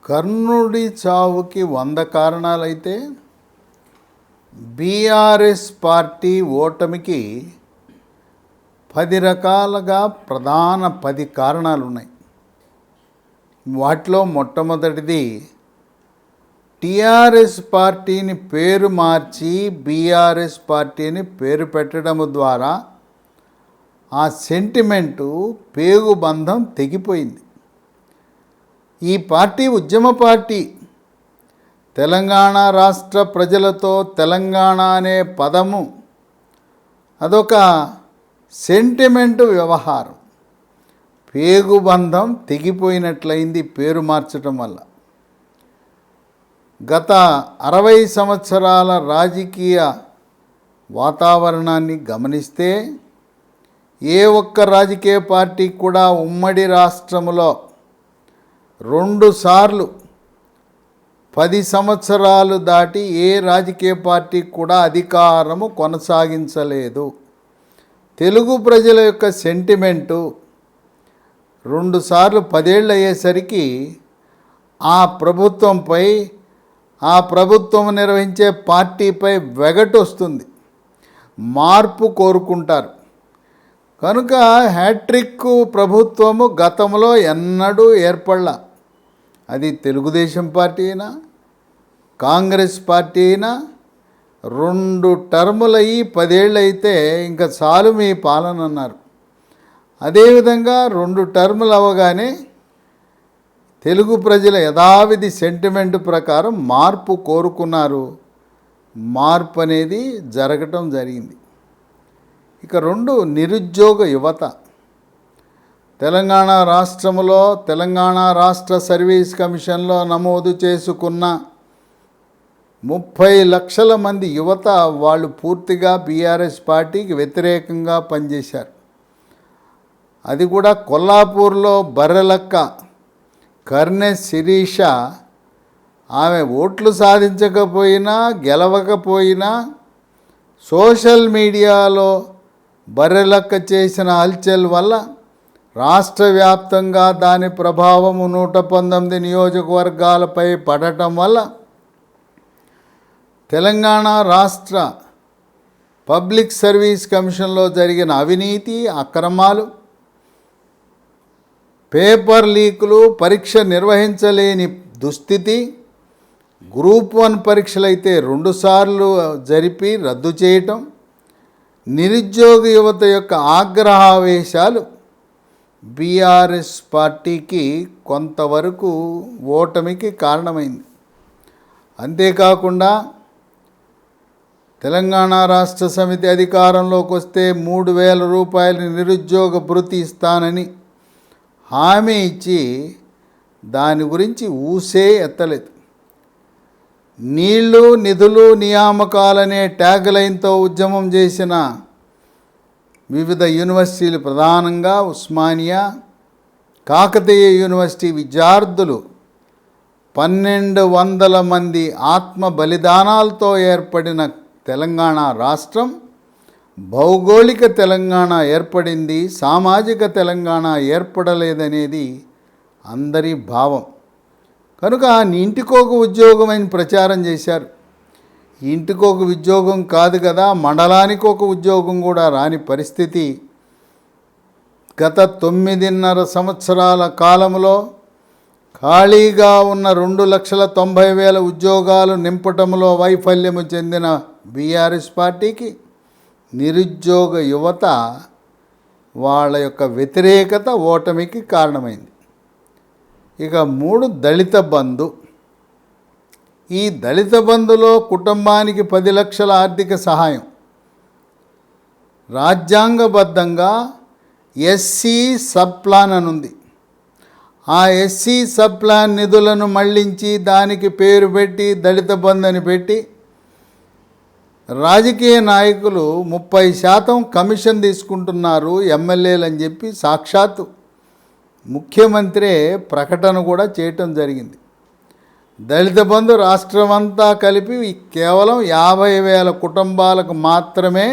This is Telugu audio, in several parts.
కర్ణుడి చావుకి 100 కారణాలైతే బీఆర్ఎస్ పార్టీ ఓటమికి 10 రకాలుగా ప్రధాన 10 కారణాలు ఉన్నాయి. వాటిలో మొట్టమొదటిది టీఆర్ఎస్ పార్టీని పేరు మార్చి బీఆర్ఎస్ పార్టీని పేరు పెట్టడం ద్వారా ఆ సెంటిమెంటు పేగుబంధం తెగిపోయింది. ఈ పార్టీ ఉద్యమ పార్టీ. తెలంగాణ రాష్ట్ర ప్రజలతో తెలంగాణ అనే పదము అదొక సెంటిమెంటు వ్యవహారం. పేగుబంధం తెగిపోయినట్లయింది పేరు మార్చడం వల్ల. గత 60 సంవత్సరాల రాజకీయ వాతావరణాన్ని గమనిస్తే ఏ ఒక్క రాజకీయ పార్టీ కూడా ఉమ్మడి రాష్ట్రంలో 2 సార్లు 10 సంవత్సరాలు దాటి ఏ రాజకీయ పార్టీ కూడా అధికారము కొనసాగించలేదు. తెలుగు ప్రజల యొక్క సెంటిమెంటు 2 సార్లు 10 ఏళ్ళు అయ్యేసరికి ఆ ప్రభుత్వంపై, ఆ ప్రభుత్వం నిర్వహించే పార్టీపై వెగటు వస్తుంది. మార్పు కోరుకుంటారు. కనుక హ్యాట్రిక్ ప్రభుత్వము గతంలో ఎన్నడూ ఏర్పడలా. అది తెలుగుదేశం పార్టీ అయినా కాంగ్రెస్ పార్టీ అయినా 2 టర్ములు అయ్యి 10 ఏళ్ళు అయితే ఇంకా చాలు మీ పాలన అన్నారు. అదేవిధంగా 2 టర్ములు అవ్వగానే తెలుగు ప్రజల యథావిధి సెంటిమెంట్ ప్రకారం మార్పు కోరుకున్నారు. మార్పు అనేది జరగటం జరిగింది. ఇక 2 నిరుద్యోగ యువత. తెలంగాణ రాష్ట్రంలో తెలంగాణ రాష్ట్ర సర్వీస్ కమిషన్లో నమోదు చేసుకున్న 30 లక్షల మంది యువత వాళ్ళు పూర్తిగా బీఆర్ఎస్ పార్టీకి వ్యతిరేకంగా పనిచేశారు. అది కూడా కొల్లాపూర్లో బర్రెలక్క కర్నె శిరీష ఆమె ఓట్లు సాధించకపోయినా గెలవకపోయినా సోషల్ మీడియాలో బర్రెలక్క చేసిన హల్చల్ వల్ల రాష్ట్ర వ్యాప్తంగా దాని ప్రభావము 119 నియోజకవర్గాలపై పడటం వల్ల తెలంగాణ రాష్ట్ర పబ్లిక్ సర్వీస్ కమిషన్లో జరిగిన అవినీతి, అక్రమాలు, పేపర్ లీకులు, పరీక్ష నిర్వహించలేని దుస్థితి, గ్రూప్ 1 పరీక్షలైతే 2 సార్లు జరిపి రద్దు చేయటం, నిరుద్యోగ యువత యొక్క ఆగ్రహావేశాలు బీఆర్ఎస్ పార్టీకి కొంతవరకు ఓటమికి కారణమైంది. అంతేకాకుండా తెలంగాణ రాష్ట్ర సమితి అధికారంలోకి వస్తే 3,000 రూపాయలు నిరుద్యోగ భృతి ఇస్తానని హామీ ఇచ్చి దాని గురించి ఊసే ఎత్తలేదు. నీళ్లు, నిధులు, నియామకాలనే ట్యాగ్ లైన్తో ఉద్యమం చేసిన వివిధ యూనివర్సిటీలు, ప్రధానంగా ఉస్మానియా, కాకతీయ యూనివర్సిటీ విద్యార్థులు 1,200 మంది ఆత్మ బలిదానాలతో ఏర్పడిన తెలంగాణ రాష్ట్రం భౌగోళిక తెలంగాణ ఏర్పడింది, సామాజిక తెలంగాణ ఏర్పడలేదనేది అందరి భావం. కనుక ఇంటికొక ఉద్యోగం అని ప్రచారం చేశారు. ఇంటికొక ఉద్యోగం కాదు కదా, మండలానికి ఒక ఉద్యోగం కూడా రాని పరిస్థితి. గత 9.5 సంవత్సరాల కాలంలో ఖాళీగా ఉన్న 2,90,000 ఉద్యోగాలు నింపటంలో వైఫల్యము చెందిన బీఆర్ఎస్ పార్టీకి నిరుద్యోగ యువత వాళ్ళ యొక్క వ్యతిరేకత ఓటమికి కారణమైంది. ఇక 3 దళిత బంధు. ఈ దళిత బంధులో కుటుంబానికి 10 లక్షల ఆర్థిక సహాయం. రాజ్యాంగబద్ధంగా ఎస్సీ సబ్ ప్లాన్ అనుంది. ఆ ఎస్సీ సబ్ ప్లాన్ నిధులను మళ్లించి దానికి పేరు పెట్టి దళిత బంధు అని పెట్టి రాజకీయ నాయకులు 30% కమిషన్ తీసుకుంటున్నారు ఎమ్మెల్యేలు అని చెప్పి సాక్షాత్తు ముఖ్యమంత్రే ప్రకటన కూడా చేయటం జరిగింది. దళిత బంధు రాష్ట్రమంతా కలిపి కేవలం 50,000 కుటుంబాలకు మాత్రమే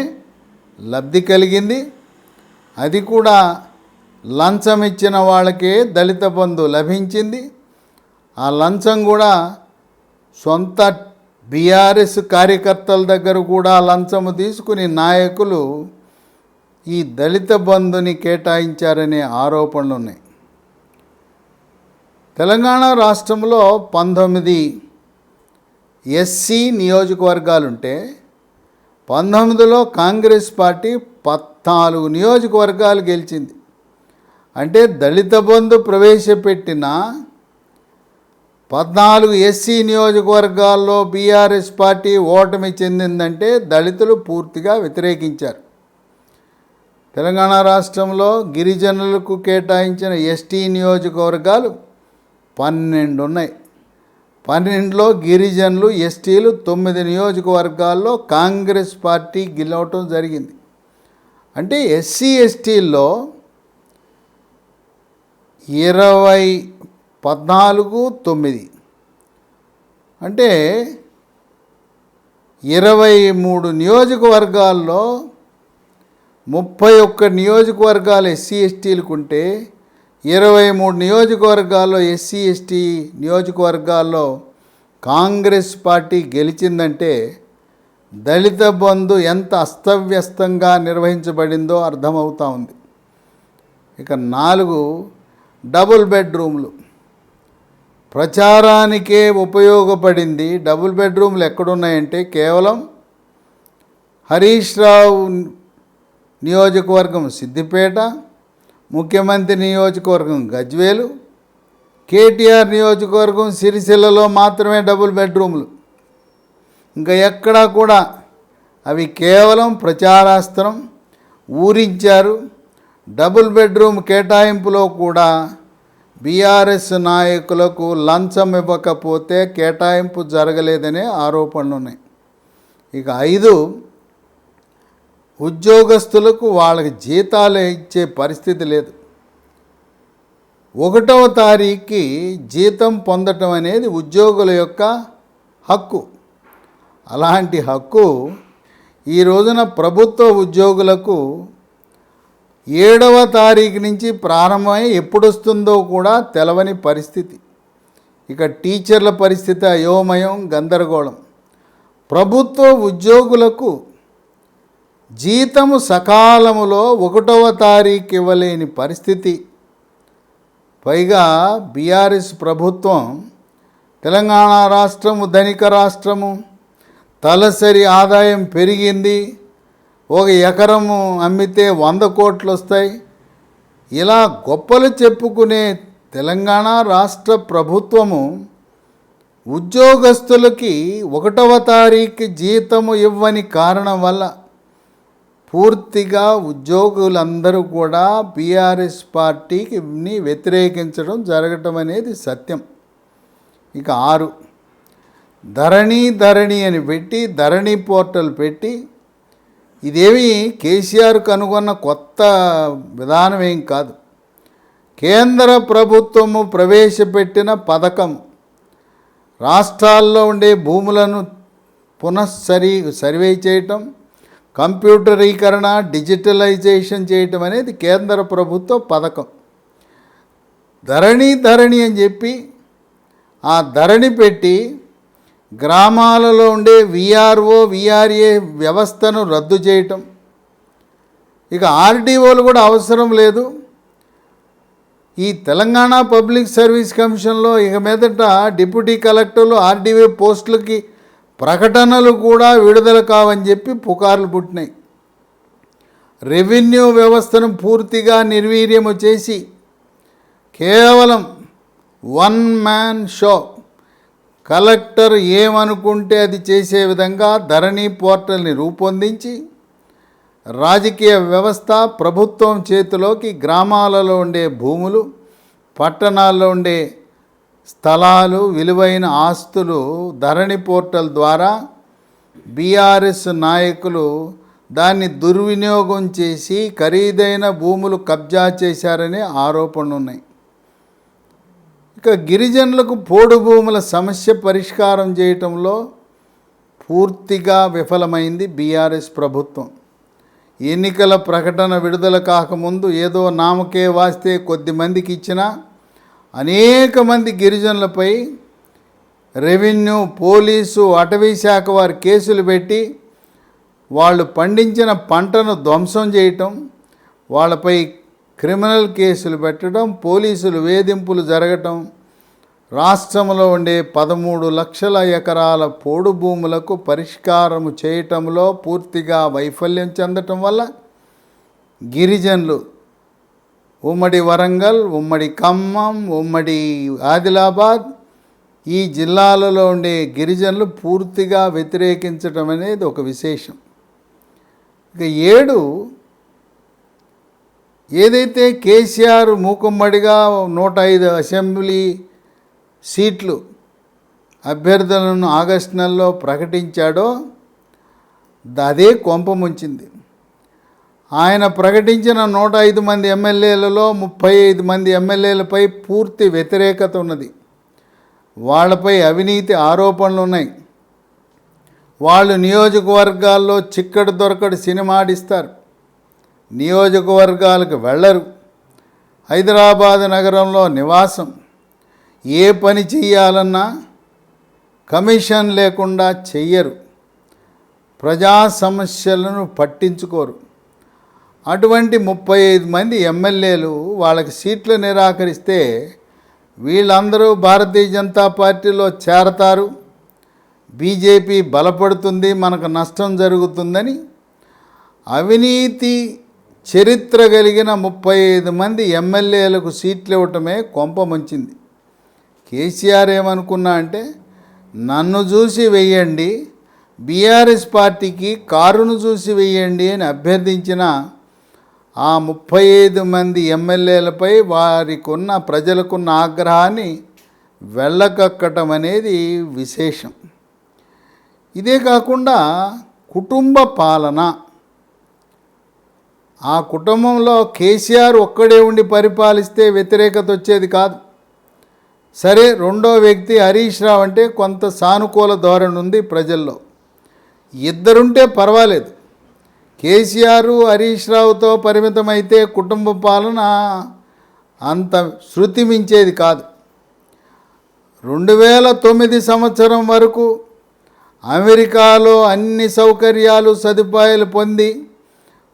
లబ్ధి కలిగింది. అది కూడా లంచం ఇచ్చిన వాళ్ళకే దళిత బంధు లభించింది. ఆ లంచం కూడా సొంత బీఆర్ఎస్ కార్యకర్తల దగ్గర కూడా లంచము తీసుకుని నాయకులు ఈ దళిత బంధుని కేటాయించారనే ఆరోపణలు ఉన్నాయి. తెలంగాణ రాష్ట్రంలో 19 ఎస్సీ నియోజకవర్గాలుంటే 19లో కాంగ్రెస్ పార్టీ 14 నియోజకవర్గాలు గెలిచింది. అంటే దళిత బంధు ప్రవేశపెట్టిన 14 ఎస్సీ నియోజకవర్గాల్లో బీఆర్ఎస్ పార్టీ ఓటమి చెందిందంటే దళితులు పూర్తిగా వ్యతిరేకించారు. తెలంగాణ రాష్ట్రంలో గిరిజనులకు కేటాయించిన ఎస్టీ నియోజకవర్గాలు 12 ఉన్నాయి. 12లో గిరిజనులు ఎస్టీలు 9 నియోజకవర్గాల్లో కాంగ్రెస్ పార్టీ గెలవటం జరిగింది. అంటే ఎస్సీ ఎస్టీల్లో 14 అంటే 23 నియోజకవర్గాల్లో 31 నియోజకవర్గాలు ఎస్సీ ఎస్టీలకు ఉంటే 23 నియోజకవర్గాల్లో ఎస్సీ ఎస్టీ నియోజకవర్గాల్లో కాంగ్రెస్ పార్టీ గెలిచిందంటే దళిత బంధు ఎంత అస్తవ్యస్తంగా నిర్వహించబడిందో అర్థమవుతూ ఉంది. ఇక 4 డబుల్ బెడ్రూమ్లు ప్రచారానికే ఉపయోగపడింది. డబుల్ బెడ్రూమ్లు ఎక్కడున్నాయంటే కేవలం హరీష్ రావు నియోజకవర్గం సిద్దిపేట, ముఖ్యమంత్రి నియోజకవర్గం గజ్వేలు, కేటీఆర్ నియోజకవర్గం సిరిసిల్లలో మాత్రమే డబుల్ బెడ్రూమ్లు. ఇంకా ఎక్కడా కూడా అవి కేవలం ప్రచారాస్త్రం, ఊరించారు. డబుల్ బెడ్రూమ్ కేటాయింపులో కూడా బీఆర్ఎస్ నాయకులకు లంచం ఇవ్వకపోతే కేటాయింపు జరగలేదనే ఆరోపణలు ఉన్నాయి. ఇక 5 ఉద్యోగస్తులకు వాళ్ళకి జీతాలు ఇచ్చే పరిస్థితి లేదు. 1వ తారీఖుకి జీతం పొందటం అనేది ఉద్యోగుల యొక్క హక్కు. అలాంటి హక్కు ఈ రోజున ప్రభుత్వ ఉద్యోగులకు 7వ తారీఖు నుంచి ప్రారంభమై ఎప్పుడు వస్తుందో కూడా తెలవని పరిస్థితి. ఇక టీచర్ల పరిస్థితి అయోమయం, గందరగోళం. ప్రభుత్వ ఉద్యోగులకు జీతము సకాలములో 1వ తారీఖు ఇవ్వలేని పరిస్థితి. పైగా బీఆర్ఎస్ ప్రభుత్వం తెలంగాణ రాష్ట్రము ధనిక రాష్ట్రము, తలసరి ఆదాయం పెరిగింది, 1 ఎకరము అమ్మితే 100 కోట్లు వస్తాయి, ఇలా గొప్పలు చెప్పుకునే తెలంగాణ రాష్ట్ర ప్రభుత్వము ఉద్యోగస్తులకి 1వ తారీఖు జీతము ఇవ్వని కారణం వల్ల పూర్తిగా ఉద్యోగులందరూ కూడా బీఆర్ఎస్ పార్టీకి వ్యతిరేకించడం జరగటం అనేది సత్యం. ఇక 6 ధరణి అని పెట్టి ధరణి పోర్టల్ పెట్టి, ఇదేమి కేసీఆర్ కనుగొన్న కొత్త విధానం ఏం కాదు. కేంద్ర ప్రభుత్వము ప్రవేశపెట్టిన పథకం. రాష్ట్రాల్లో ఉండే భూములను సర్వే చేయటం, కంప్యూటరీకరణ, డిజిటలైజేషన్ చేయటం అనేది కేంద్ర ప్రభుత్వ పథకం. ధరణి అని చెప్పి ఆ ధరణి పెట్టి గ్రామాలలో ఉండే విఆర్ఓ విఆర్ఏ వ్యవస్థను రద్దు చేయటం. ఇక ఆర్డీఓలు కూడా అవసరం లేదు. ఈ తెలంగాణ పబ్లిక్ సర్వీస్ కమిషన్లో ఇక మీదట డిప్యూటీ కలెక్టర్లు ఆర్డీఓ పోస్టులకి ప్రకటనలు కూడా విడుదల కావని చెప్పి పుకార్లు పుట్టినాయి. రెవెన్యూ వ్యవస్థను పూర్తిగా నిర్వీర్యము చేసి కేవలం 1 మ్యాన్ షో, కలెక్టర్ ఏమనుకుంటే అది చేసే విధంగా ధరణి పోర్టల్ని రూపొందించి రాజకీయ వ్యవస్థ ప్రభుత్వం చేతిలోకి గ్రామాలలో ఉండే భూములు, పట్టణాల్లో ఉండే స్థలాలు, విలువైన ఆస్తులు ధరణి పోర్టల్ ద్వారా బీఆర్ఎస్ నాయకులు దాన్ని దుర్వినియోగం చేసి ఖరీదైన భూములు కబ్జా చేశారనే ఆరోపణలు ఉన్నాయి. ఇక గిరిజనులకు పోడు భూముల సమస్య పరిష్కారం చేయటంలో పూర్తిగా విఫలమైంది బీఆర్ఎస్ ప్రభుత్వం. ఎన్నికల ప్రకటన విడుదల కాకముందు ఏదో నామకే వాస్తే కొద్ది మందికి ఇచ్చినా అనేక మంది గిరిజనులపై రెవెన్యూ, పోలీసు, అటవీ శాఖ వారు కేసులు పెట్టి వాళ్ళు పండించిన పంటను ధ్వంసం చేయటం, వాళ్ళపై క్రిమినల్ కేసులు పెట్టడం, పోలీసులు వేధింపులు జరగటం, రాష్ట్రంలో ఉండే 13 లక్షల ఎకరాల పోడు భూములకు పరిష్కారము చేయటంలో పూర్తిగా వైఫల్యం చెందటం వల్ల గిరిజనులు ఉమ్మడి వరంగల్, ఉమ్మడి ఖమ్మం, ఉమ్మడి ఆదిలాబాద్ ఈ జిల్లాలలో ఉండే గిరిజనులు పూర్తిగా వ్యతిరేకించటం అనేది ఒక విశేషం. ఇక 7 ఏదైతే కేసీఆర్ మూకుమ్మడిగా 105 అసెంబ్లీ సీట్లు అభ్యర్థులను ఆగస్టు నెలలో ప్రకటించాడో అదే కొంపముంచింది. ఆయన ప్రకటించిన 105 మంది ఎమ్మెల్యేలలో 35 మంది ఎమ్మెల్యేలపై పూర్తి వ్యతిరేకత ఉన్నది. వాళ్ళపై అవినీతి ఆరోపణలు ఉన్నాయి. వాళ్ళు నియోజకవర్గాల్లో చిక్కడు దొరకడు సినిమా ఆడిస్తారు, నియోజకవర్గాలకు వెళ్ళరు, హైదరాబాద్ నగరంలో నివాసం, ఏ పని చెయ్యాలన్నా కమిషన్ లేకుండా చెయ్యరు, ప్రజా సమస్యలను పట్టించుకోరు. అటువంటి 35 మంది ఎమ్మెల్యేలు వాళ్ళకి సీట్లు నిరాకరిస్తే వీళ్ళందరూ భారతీయ జనతా పార్టీలో చేరతారు, బీజేపీ బలపడుతుంది, మనకు నష్టం జరుగుతుందని అవినీతి చరిత్ర కలిగిన 35 మంది ఎమ్మెల్యేలకు సీట్లు ఇవ్వటమే కొంపముంచింది. కేసీఆర్ ఏమనుకున్నా అంటే నన్ను చూసి వెయ్యండి, బీఆర్ఎస్ పార్టీకి కారును చూసి వెయ్యండి అని అభ్యర్థించిన ఆ 35 మంది ఎమ్మెల్యేలపై వారికున్న ప్రజలకున్న ఆగ్రహాన్ని వెళ్ళకక్కటం అనేది విశేషం. ఇదే కాకుండా కుటుంబ పాలన, ఆ కుటుంబంలో కేసీఆర్ ఒక్కడే ఉండి పరిపాలిస్తే వ్యతిరేకత వచ్చేది కాదు. సరే, రెండో వ్యక్తి హరీష్ రావు అంటే కొంత సానుకూల ధోరణి ఉంది ప్రజల్లో, ఇద్దరుంటే పర్వాలేదు. కేసీఆర్ హరీష్ రావుతో పరిమితమైతే కుటుంబ పాలన అంత శృతి మించేది కాదు. 2009 సంవత్సరం వరకు అమెరికాలో అన్ని సౌకర్యాలు సదుపాయాలు పొంది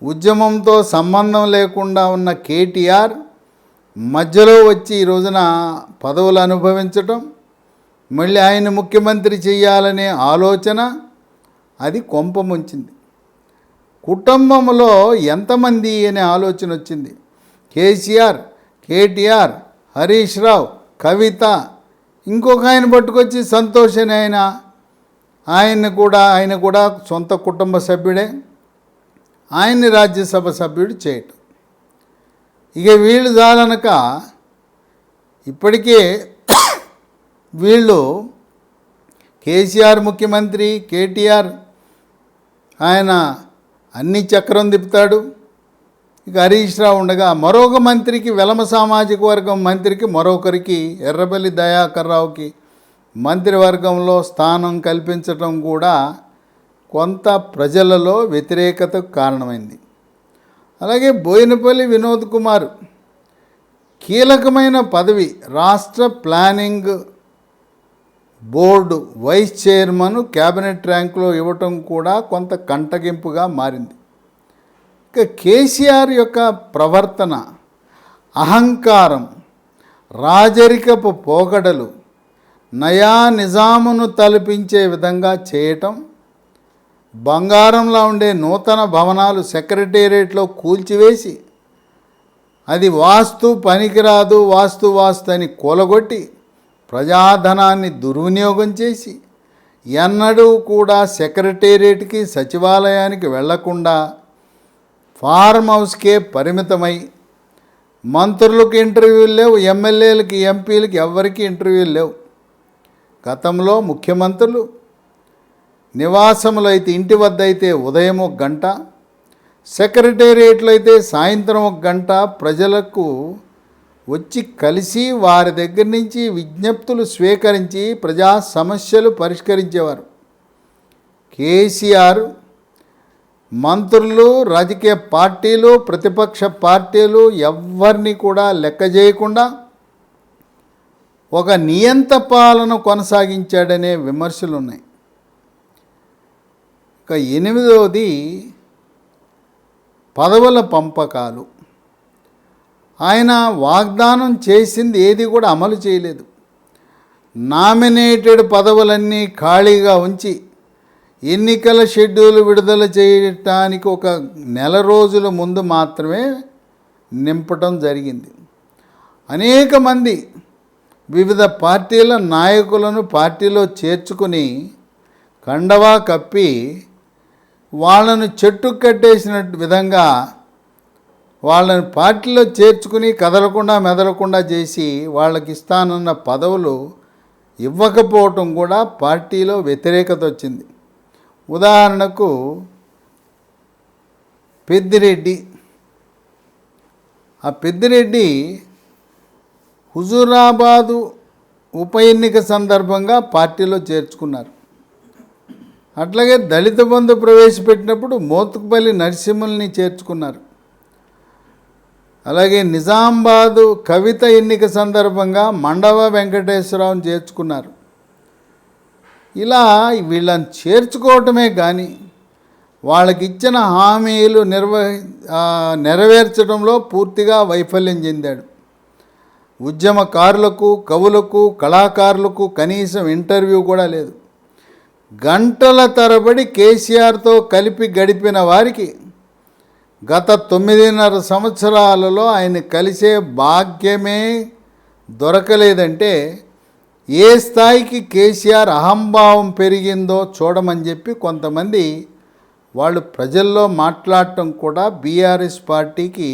ఉద్యమంతో సంబంధం లేకుండా ఉన్న కేటీఆర్ మధ్యలో వచ్చి ఈ రోజున పదవులు అనుభవించటం, మళ్ళీ ఆయన ముఖ్యమంత్రి చేయాలనే ఆలోచన అది కొంపముంచింది. కుటుంబంలో ఎంతమంది అనే ఆలోచన వచ్చింది. కేసీఆర్, కేటీఆర్, హరీష్ రావు, కవిత, ఇంకొక ఆయన పట్టుకొచ్చి సంతోష్ అని ఆయన కూడా సొంత కుటుంబ సభ్యుడే, ఆయన్ని రాజ్యసభ సభ్యుడు చేయటం. ఇక వీళ్ళు చాలనక ఇప్పటికే వీళ్ళు కేసీఆర్ ముఖ్యమంత్రి, కేటీఆర్ ఆయన అన్ని చక్రం తిప్పుతాడు. ఇక హరీష్ రావు ఉండగా మరొక మంత్రికి, వెలమ సామాజిక వర్గం మంత్రికి, మరొకరికి ఎర్రబెల్లి దయాకర్ రావుకి మంత్రివర్గంలో స్థానం కల్పించటం కూడా కొంత ప్రజలలో వ్యతిరేకతకు కారణమైంది. అలాగే బోయినపల్లి వినోద్ కుమార్ కీలకమైన పదవి, రాష్ట్ర planning board vice chairman cabinet ర్యాంకులో ఇవ్వటం కూడా కొంత కంటగింపుగా మారింది. ఇక కేసీఆర్ యొక్క ప్రవర్తన, అహంకారం, రాజరికపు పోకడలు నయా నిజామును తలపించే విధంగా చేయటం, బంగారంలో ఉండే నూతన భవనాలు సెక్రటేరియట్లో కూల్చివేసి అది వాస్తు పనికిరాదు, వాస్తు అని కూలగొట్టి ప్రజాధనాన్ని దుర్వినియోగం చేసి ఎన్నడూ కూడా సెక్రటేరియట్కి, సచివాలయానికి వెళ్లకుండా ఫార్మ్ హౌస్కే పరిమితమై మంత్రులకు ఇంటర్వ్యూలు లేవు, ఎమ్మెల్యేలకి, ఎంపీలకి ఎవరికి ఇంటర్వ్యూలు లేవు. గతంలో ముఖ్యమంత్రులు నివాసములు అయితే, ఇంటి వద్ద అయితే ఉదయం 1 గంట, సెక్రటేరియట్లో అయితే సాయంత్రం 1 గంట ప్రజలకు వచ్చి కలిసి వారి దగ్గర నుంచి విజ్ఞప్తులు స్వీకరించి ప్రజా సమస్యలు పరిష్కరించేవారు. కేసీఆర్ మంత్రులు, రాజకీయ పార్టీలు, ప్రతిపక్ష పార్టీలు ఎవరిని కూడా లెక్క చేయకుండా ఒక నియంత పాలన కొనసాగించాడనే విమర్శలు ఉన్నాయి. ఇక 8వది పదవుల పంపకాలు. ఆయన వాగ్దానం చేసింది ఏది కూడా అమలు చేయలేదు. నామినేటెడ్ పదవులన్నీ ఖాళీగా ఉంచి ఎన్నికల షెడ్యూల్ విడుదల చేయటానికి ఒక నెల రోజుల ముందు మాత్రమే నింపటం జరిగింది. అనేక మంది వివిధ పార్టీల నాయకులను పార్టీలో చేర్చుకుని కండవా కప్పి వాళ్ళను చెట్టు కట్టేసిన విధంగా వాళ్ళని పార్టీలో చేర్చుకుని కదలకుండా మెదలకుండా చేసి వాళ్ళకి ఇస్తానన్న పదవులు ఇవ్వకపోవటం కూడా పార్టీలో వ్యతిరేకత వచ్చింది. ఉదాహరణకు పెద్దిరెడ్డి. ఆ పెద్దిరెడ్డి హుజూరాబాదు ఉప ఎన్నిక సందర్భంగా పార్టీలో చేర్చుకున్నారు. అట్లాగే దళిత బంధు ప్రవేశపెట్టినప్పుడు మోత్కుపల్లి నరసింహుల్ని చేర్చుకున్నారు. అలాగే నిజామాబాదు కవిత ఎన్నిక సందర్భంగా మండవ వెంకటేశ్వరరావుని చేర్చుకున్నారు. ఇలా వీళ్ళని చేర్చుకోవటమే కానీ వాళ్ళకి ఇచ్చిన హామీలు నెరవేర్చడంలో పూర్తిగా వైఫల్యం చెందాడు. ఉద్యమకారులకు, కవులకు, కళాకారులకు కనీసం ఇంటర్వ్యూ కూడా లేదు. గంటల తరబడి కేసీఆర్తో కలిపి గడిపిన వారికి గత 9.5 సంవత్సరాలలో ఆయన కలిసే భాగ్యమే దొరకలేదంటే ఏ స్థాయికి కేసీఆర్ అహంభావం పెరిగిందో చూడమని చెప్పి కొంతమంది వాళ్ళు ప్రజల్లో మాట్లాడటం కూడా బీఆర్ఎస్ పార్టీకి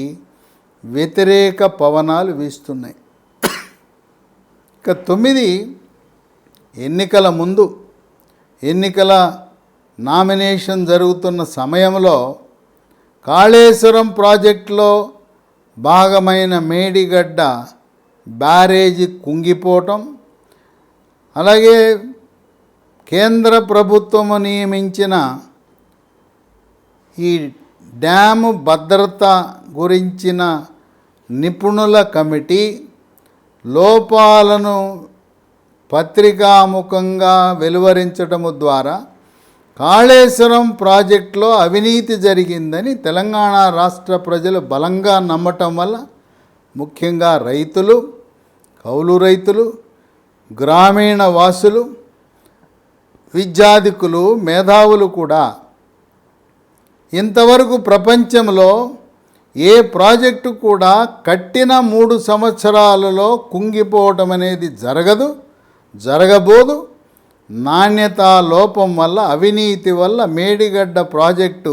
వ్యతిరేక పవనాలు వీస్తున్నాయి. ఇక 9 ఎన్నికల ముందు ఎన్నికల నామినేషన్ జరుగుతున్న సమయంలో కాళేశ్వరం ప్రాజెక్టులో భాగమైన మేడిగడ్డ బ్యారేజీ కుంగిపోవటం, అలాగే కేంద్ర ప్రభుత్వము నియమించిన ఈ డ్యాము భద్రత గురించిన నిపుణుల కమిటీ లోపాలను పత్రికాముఖంగా వెలువరించటము ద్వారా కాళేశ్వరం ప్రాజెక్టులో అవినీతి జరిగిందని తెలంగాణ రాష్ట్ర ప్రజలు బలంగా నమ్మటం వల్ల ముఖ్యంగా రైతులు, కౌలు రైతులు, గ్రామీణ వాసులు, విద్యాధికులు, మేధావులు కూడా ఇంతవరకు ప్రపంచంలో ఏ ప్రాజెక్టు కూడా కట్టిన 3 సంవత్సరాలలో కుంగిపోవటం అనేది జరగబోదు. నాణ్యతా లోపం వల్ల, అవినీతి వల్ల మేడిగడ్డ ప్రాజెక్టు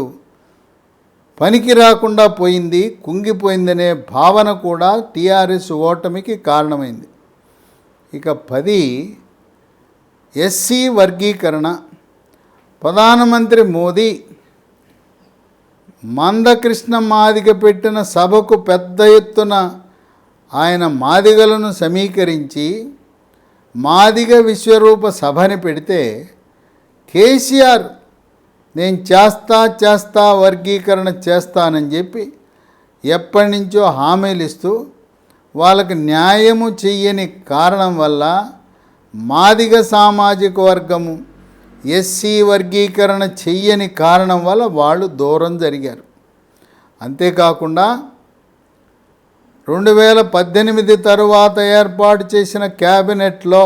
పనికి రాకుండా పోయింది, కుంగిపోయిందనే భావన కూడా టీఆర్ఎస్ ఓటమికి కారణమైంది. ఇక 10 ఎస్సీ వర్గీకరణ. ప్రధానమంత్రి మోదీ మందకృష్ణ మాదిగ పెట్టిన సభకు పెద్ద ఎత్తున ఆయన మాదిగలను సమీకరించి మాదిగ విశ్వరూప సభని పెడితే కేసీఆర్ నేను చేస్తా వర్గీకరణ చేస్తానని చెప్పి ఎప్పటి నుంచో హామీలు ఇస్తూ వాళ్ళకి న్యాయము చెయ్యని కారణం వల్ల మాదిగ సామాజిక వర్గము ఎస్సీ వర్గీకరణ చెయ్యని కారణం వల్ల వాళ్ళు దూరం జరిగారు. అంతేకాకుండా 2018 తరువాత ఏర్పాటు చేసిన క్యాబినెట్లో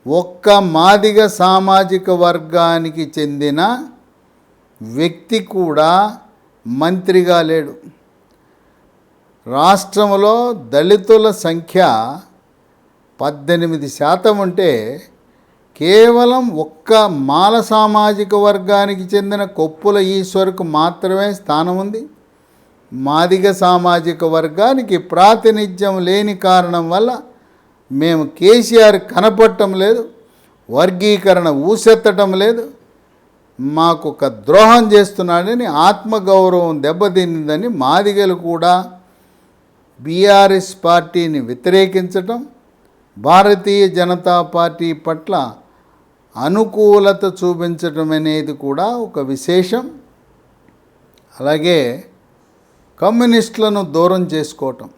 ఒక్క మాదిగ సామాజిక వర్గానికి చెందిన వ్యక్తి కూడా మంత్రిగా లేడు. రాష్ట్రంలో దళితుల సంఖ్య 18% ఉంటే కేవలం ఒక్క మాల సామాజిక వర్గానికి చెందిన కొప్పుల ఈశ్వర్కు మాత్రమే స్థానం ఉంది. మాదిగ సామాజిక వర్గానికి ప్రాతినిధ్యం లేని కారణం వల్ల మేము కేసీఆర్ కనపడటం లేదు, వర్గీకరణ ఊసెత్తటం లేదు, మాకు ఒక ద్రోహం చేస్తున్నాడని ఆత్మగౌరవం దెబ్బతిందని మాదిగలు కూడా బీఆర్ఎస్ పార్టీని వ్యతిరేకించటం, భారతీయ జనతా పార్టీ పట్ల అనుకూలత చూపించటం అనేది కూడా ఒక విశేషం. అలాగే కమ్యూనిస్టులను దూరం చేసుకోవటం.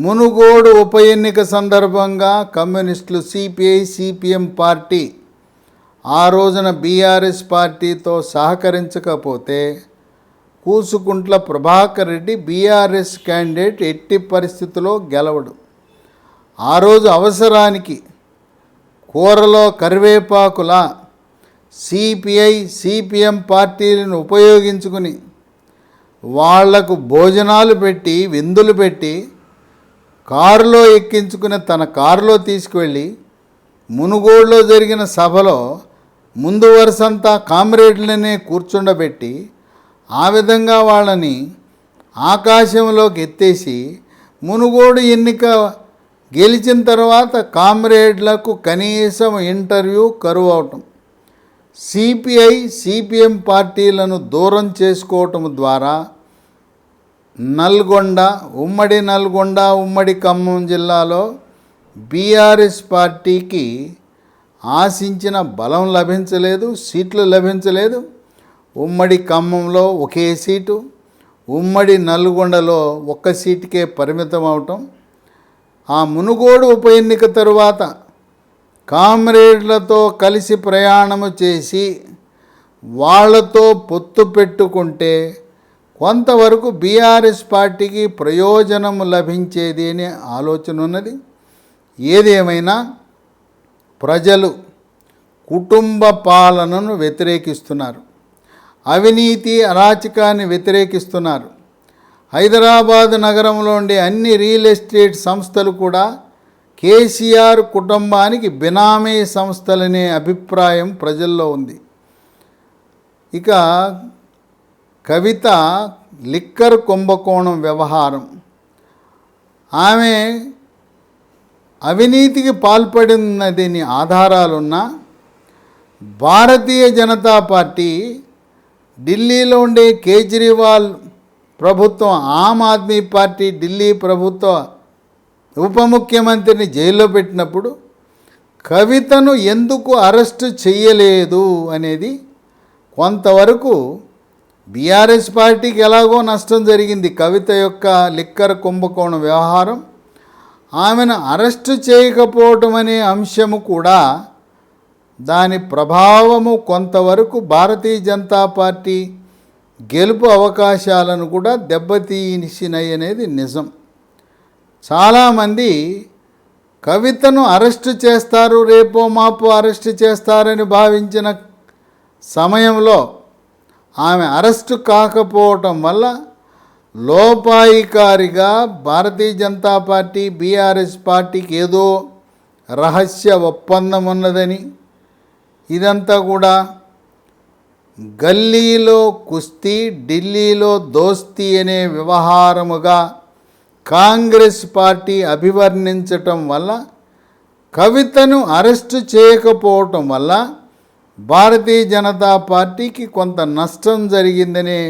మునుగోడు ఉప ఎన్నిక సందర్భంగా కమ్యూనిస్టులు సిపిఐ సిపిఎం పార్టీ ఆ రోజున బీఆర్ఎస్ పార్టీతో సహకరించకపోతే కూసుకుంట్ల ప్రభాకర్ రెడ్డి బీఆర్ఎస్ క్యాండిడేట్ ఎట్టి పరిస్థితుల్లో గెలవడు. ఆ రోజు అవసరానికి కూరలో కరివేపాకులా సిపిఐ సిపిఎం పార్టీలను ఉపయోగించుకుని వాళ్లకు భోజనాలు పెట్టి విందులు పెట్టి కారులో ఎక్కించుకుని తన కారులో తీసుకువెళ్ళి మునుగోడులో జరిగిన సభలో ముందు వరుసంతా కామ్రేడ్లనే కూర్చుండబెట్టి ఆ విధంగా వాళ్ళని ఆకాశంలోకి ఎత్తేసి మునుగోడు ఎన్నిక గెలిచిన తర్వాత కామ్రేడ్లకు కనీసం ఇంటర్వ్యూ కరువు అవటం, సిపిఐ సిపిఎం పార్టీలను దూరం చేసుకోవటం ద్వారా ఉమ్మడి నల్గొండ ఉమ్మడి ఖమ్మం జిల్లాలో బీఆర్ఎస్ పార్టీకి ఆశించిన బలం లభించలేదు, సీట్లు లభించలేదు. ఉమ్మడి ఖమ్మంలో ఒకే సీటు, ఉమ్మడి నల్గొండలో ఒక్క సీటుకే పరిమితం అవటం. ఆ మునుగోడు ఉప ఎన్నిక తరువాత కామ్రేడ్లతో కలిసి ప్రయాణము చేసి వాళ్లతో పొత్తు పెట్టుకుంటే కొంతవరకు బీఆర్ఎస్ పార్టీకి ప్రయోజనం లభించేది అనే ఆలోచన ఉన్నది. ఏదేమైనా ప్రజలు కుటుంబ పాలనను వ్యతిరేకిస్తున్నారు, అవినీతి అరాచకాన్ని వ్యతిరేకిస్తున్నారు. హైదరాబాద్ నగరంలో ఉండే అన్ని రియల్ ఎస్టేట్ సంస్థలు కూడా కేసీఆర్ కుటుంబానికి బినామీ సంస్థలనే అభిప్రాయం ప్రజల్లో ఉంది. ఇక కవిత లిక్కర్ కుంభకోణం వ్యవహారం, ఆమె అవినీతికి పాల్పడినదని ఆధారాలున్నా భారతీయ జనతా పార్టీ ఢిల్లీలో ఉండే కేజ్రీవాల్ ప్రభుత్వం, ఆమ్ ఆద్మీ పార్టీ ఢిల్లీ ప్రభుత్వ ఉప ముఖ్యమంత్రిని జైల్లో పెట్టినప్పుడు కవితను ఎందుకు అరెస్టు చేయలేదు అనేది కొంతవరకు బీఆర్ఎస్ పార్టీకి ఎలాగో నష్టం జరిగింది. కవిత యొక్క లిక్కర్ కుంభకోణం వ్యవహారం, ఆమెను అరెస్టు చేయకపోవటం అనే అంశము కూడా దాని ప్రభావము కొంతవరకు భారతీయ జనతా పార్టీ గెలుపు అవకాశాలను కూడా దెబ్బతీసినాయి అనేది నిజం. చాలామంది కవితను అరెస్టు చేస్తారు, రేపో మాపో అరెస్టు చేస్తారని భావించిన సమయంలో ఆమె అరెస్టు కాకపోవటం వల్ల లోపాయికారిగా భారతీయ జనతా పార్టీ బీఆర్ఎస్ పార్టీకి ఏదో రహస్య ఒప్పందం ఉన్నదని, ఇదంతా కూడా గల్లీలో కుస్తీ ఢిల్లీలో దోస్తీ అనే వ్యవహారముగా కాంగ్రెస్ పార్టీ అభివర్ణించటం వల్ల కవితను అరెస్టు చేయకపోవటం వల్ల భారతీయ జనతా పార్టీకి కొంత నష్టం జరిగిందనే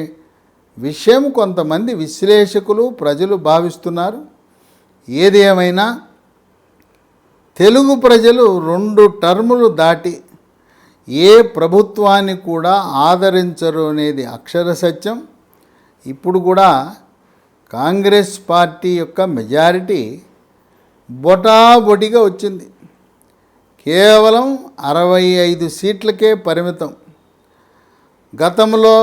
విషయం కొంతమంది విశ్లేషకులు ప్రజలు భావిస్తున్నారు. ఏదేమైనా తెలుగు ప్రజలు 2 టర్ములు దాటి ఏ ప్రభుత్వాన్ని కూడా ఆదరించరు అనేది అక్షర సత్యం. ఇప్పుడు కూడా కాంగ్రెస్ పార్టీ యొక్క మెజారిటీ బొటాబొటిగా వచ్చింది, కేవలం 65 సీట్లకే పరిమితం. గతంలో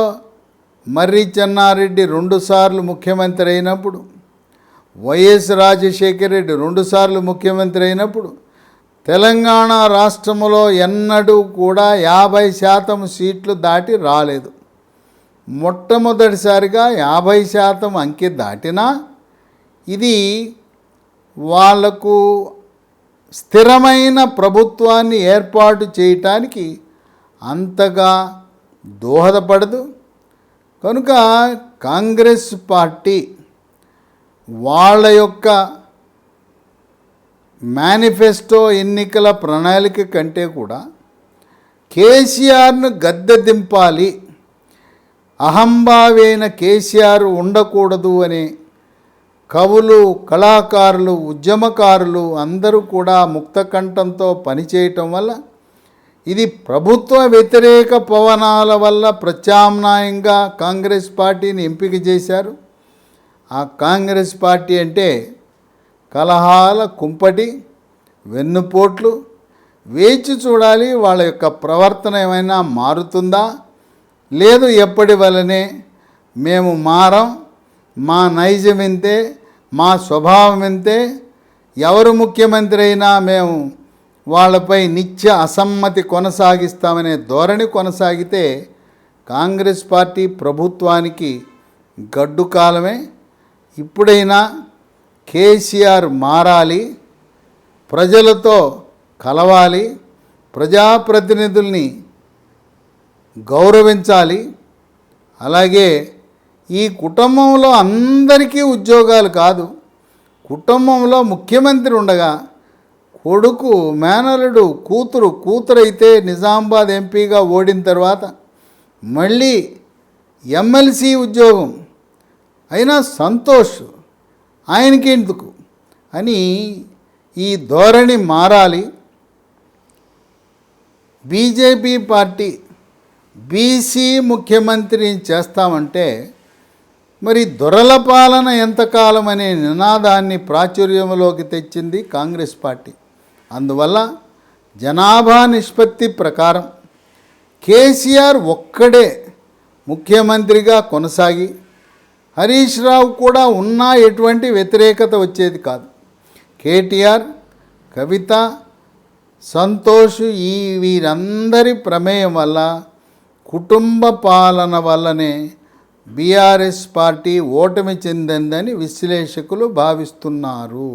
మర్రి చెన్నారెడ్డి 2 సార్లు ముఖ్యమంత్రి అయినప్పుడు, వైఎస్ రాజశేఖర రెడ్డి 2 సార్లు ముఖ్యమంత్రి అయినప్పుడు తెలంగాణ రాష్ట్రంలో ఎన్నడూ కూడా 50% సీట్లు దాటి రాలేదు. మొట్టమొదటిసారిగా 50% అంకె దాటినా ఇది వాళ్లకు స్థిరమైన ప్రభుత్వాన్ని ఏర్పాటు చేయటానికి అంతగా దోహదపడదు. కనుక కాంగ్రెస్ పార్టీ వాళ్ళ యొక్క మేనిఫెస్టో ఎన్నికల ప్రణాళిక కంటే కూడా కేసీఆర్ను గద్దె దింపాలి, అహంభావైన కేసీఆర్ ఉండకూడదు అనే కవులు, కళాకారులు, ఉద్యమకారులు అందరూ కూడా ముక్తకంఠంతో పనిచేయటం వల్ల ఇది ప్రభుత్వ వ్యతిరేక పవనాల వల్ల ప్రత్యామ్నాయంగా కాంగ్రెస్ పార్టీని ఎంపిక చేశారు. ఆ కాంగ్రెస్ పార్టీ అంటే కలహాల కుంపటి, వెన్నుపోట్లు. వేచి చూడాలి వాళ్ళ యొక్క ప్రవర్తన ఏమైనా మారుతుందా, లేదు ఎప్పటి వలనే మేము మారం, మా నైజం ఇంతే, మా స్వభావం ఇంతే, ఎవరు ముఖ్యమంత్రి అయినా మేము వాళ్ళపై నిత్య అసమ్మతి కొనసాగిస్తామనే ధోరణి కొనసాగితే కాంగ్రెస్ పార్టీ ప్రభుత్వానికి గడ్డు కాలమే. ఇప్పుడైనా కేసీఆర్ మారాలి, ప్రజలతో కలవాలి, ప్రజాప్రతినిధుల్ని గౌరవించాలి. అలాగే ఈ కుటుంబంలో అందరికీ ఉద్యోగాలు కాదు, కుటుంబంలో ముఖ్యమంత్రి ఉండగా కొడుకు, మేనలుడు, కూతురైతే నిజామాబాద్ ఎంపీగా ఓడిన తర్వాత మళ్ళీ ఎమ్మెల్సీ ఉద్యోగం అయినా సంతోష్ ఆయనకి ఎందుకు అని ఈ ధోరణి మారాలి. బీజేపీ పార్టీ బీసీ ముఖ్యమంత్రిని చేస్తామంటే మరి దొరల పాలన ఎంతకాలం అనే నినాదాన్ని ప్రాచుర్యంలోకి తెచ్చింది కాంగ్రెస్ పార్టీ. అందువల్ల జనాభా నిష్పత్తి ప్రకారం కేసీఆర్ ఒక్కడే ముఖ్యమంత్రిగా కొనసాగి హరీష్ రావు కూడా ఉన్నా ఎటువంటి వ్యతిరేకత వచ్చేది కాదు. కేటీఆర్, కవిత, సంతోష్ వీరందరి ప్రమేయం వల్ల, కుటుంబ పాలన వల్లనే బీఆర్ఎస్ పార్టీ ఓటమి చెందిందని విశ్లేషకులు భావిస్తున్నారు.